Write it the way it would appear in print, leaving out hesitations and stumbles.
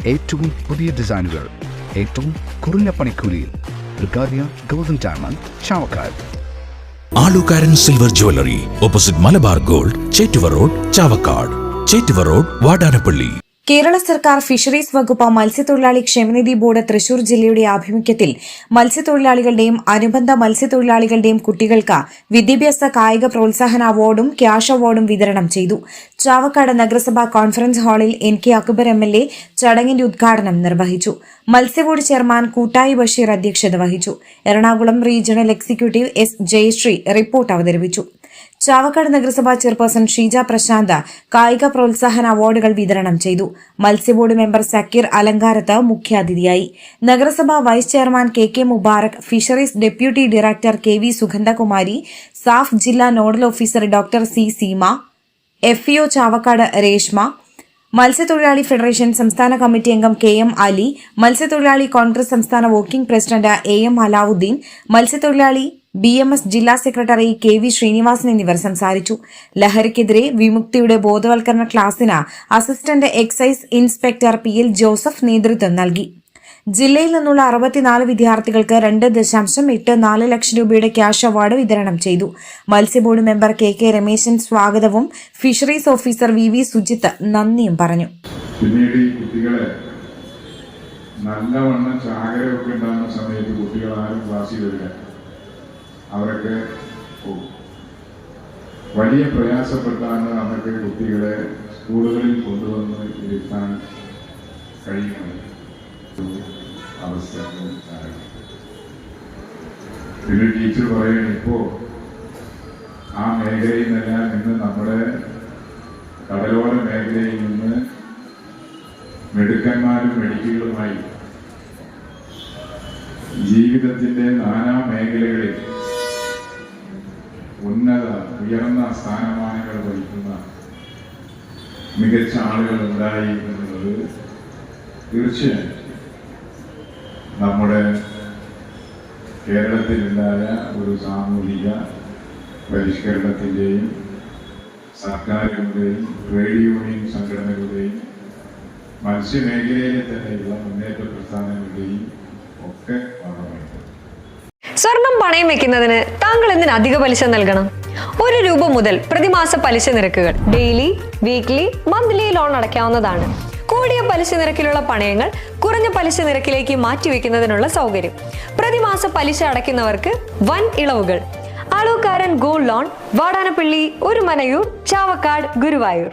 ഏറ്റവും പുതിയ ഡിസൈനുകൾ ഏറ്റവും കുറഞ്ഞ പണിക്കൂലിയിൽ ബ്രിഗാദിയ golden diamond Chavakkad. Alukaran silver jewellery opposite Malabar gold, Chettuva road, Chavakkad. Chettuva road, Vadanappally. Kerala സർക്കാർ ഫിഷറീസ് വകുപ്പ് മത്സ്യത്തൊഴിലാളി ക്ഷേമനിധി ബോർഡ് തൃശൂർ ജില്ലയുടെ ആഭിമുഖ്യത്തിൽ മത്സ്യത്തൊഴിലാളികളുടെയും അനുബന്ധ മത്സ്യത്തൊഴിലാളികളുടെയും കുട്ടികൾക്ക് വിദ്യാഭ്യാസ കായിക പ്രോത്സാഹന അവാർഡും ക്യാഷ് അവാർഡും വിതരണം ചെയ്തു. ചാവക്കാട് നഗരസഭാ കോൺഫറൻസ് ഹാളിൽ NK അക്ബർ MLA ചടങ്ങിന്റെ ഉദ്ഘാടനം നിർവഹിച്ചു. മത്സ്യബോർഡ് ചെയർമാൻ കൂട്ടായി ബഷീർ അധ്യക്ഷത വഹിച്ചു. Ernakulam regional executive S. Jayasree report അവതരിപ്പിച്ചു. ചാവക്കാട് നഗരസഭാ ചെയർപേഴ്സൺ ഷീജ പ്രശാന്ത് കായിക പ്രോത്സാഹന അവാർഡുകൾ വിതരണം ചെയ്തു. മത്സ്യബോർഡ് മെമ്പർ സക്കീർ അലങ്കാരത്ത് മുഖ്യാതിഥിയായി. നഗരസഭാ vice chairman KK Mubarak, fisheries deputy director KV Sugandhakumari, SAF ജില്ലാ nodal officer doctor C. Seema, FEO Chavakkad Reshma, മത്സ്യത്തൊഴിലാളി ഫെഡറേഷൻ സംസ്ഥാന കമ്മിറ്റി അംഗം KM അലി, മത്സ്യത്തൊഴിലാളി കോൺഗ്രസ് സംസ്ഥാന വർക്കിംഗ് പ്രസിഡന്റ് AM അലാവുദ്ദീൻ, മത്സ്യത്തൊഴിലാളി BMS ജില്ലാ സെക്രട്ടറി KV ശ്രീനിവാസൻ എന്നിവർ സംസാരിച്ചു. ലഹരിക്കെതിരെ വിമുക്തിയുടെ ബോധവൽക്കരണ ക്ലാസിന് assistant excise inspector PL Joseph നേതൃത്വം നൽകി. ജില്ലയിൽ നിന്നുള്ള 64 വിദ്യാർത്ഥികൾക്ക് 2.84 ലക്ഷം രൂപയുടെ ക്യാഷ് അവാർഡ് വിതരണം ചെയ്തു. മത്സ്യബോർഡ് മെമ്പർ KK രമേശൻ സ്വാഗതവും ഫിഷറീസ് ഓഫീസർ VV സുജിത്ത് നന്ദിയും പറഞ്ഞു. പിന്നീട് ഈ കുട്ടികളെ നല്ലവണ്ണം ചാകരമൊക്കെ ഉണ്ടാകുന്ന സമയത്ത് കുട്ടികൾ ആരും ക്ലാസ്സിൽ വരില്ല, അവരൊക്കെ പോകും. വലിയ പ്രയാസപ്പെട്ടാണ് നമുക്ക് കുട്ടികളെ സ്കൂളുകളിൽ കൊണ്ടുവന്ന് ഇരുത്താൻ കഴിയുന്നത്. അവസ്ഥ പിന്നെ ടീച്ചർ പറയുകയാണ്, ഇപ്പോ ആ മേഖലയിൽ നിന്നെല്ലാം ഇന്ന് നമ്മുടെ കടലോര മേഖലയിൽ നിന്ന് മെടുക്കന്മാരും മെഡിക്കുകളുമായി ജീവിതത്തിന്റെ നാനാ മേഖലകളിൽ ഉയർന്ന സ്ഥാനമാനങ്ങൾ വഹിക്കുന്ന മികച്ച ആളുകൾ ഉണ്ടായി എന്നുള്ളത് തീർച്ചയായും നമ്മുടെ കേരളത്തിലുണ്ടായ ഒരു സാമൂഹിക പരിഷ്കരണത്തിൻ്റെയും സർക്കാരുകളുടെയും ട്രേഡ് യൂണിയൻ സംഘടനകളുടെയും മത്സ്യമേഖലയിലെ തന്നെയുള്ള മുന്നേറ്റ പ്രസ്ഥാനങ്ങളുടെയും ഒക്കെ ഭാഗമായിട്ട്. സ്വർണം പണയം വെക്കുന്നതിന് താങ്കൾ എന്തിന് അധിക പലിശ നൽകണം? 1 രൂപ മുതൽ പ്രതിമാസ പലിശ നിരക്കുകൾ ഡെയിലി, വീക്ക്ലി, മന്ത്ലി ലോൺ അടയ്ക്കാവുന്നതാണ്. കൂടിയ പലിശ നിരക്കിലുള്ള പണയങ്ങൾ കുറഞ്ഞ പലിശ നിരക്കിലേക്ക് മാറ്റിവെക്കുന്നതിനുള്ള സൗകര്യം. പ്രതിമാസ പലിശ അടയ്ക്കുന്നവർക്ക് വൻ ഇളവുകൾ. ആലുകാരൻ ഗോൾഡ് ലോൺ, വാടാനപ്പള്ളി, ഒരുമനയൂർ, ചാവക്കാട്, ഗുരുവായൂർ.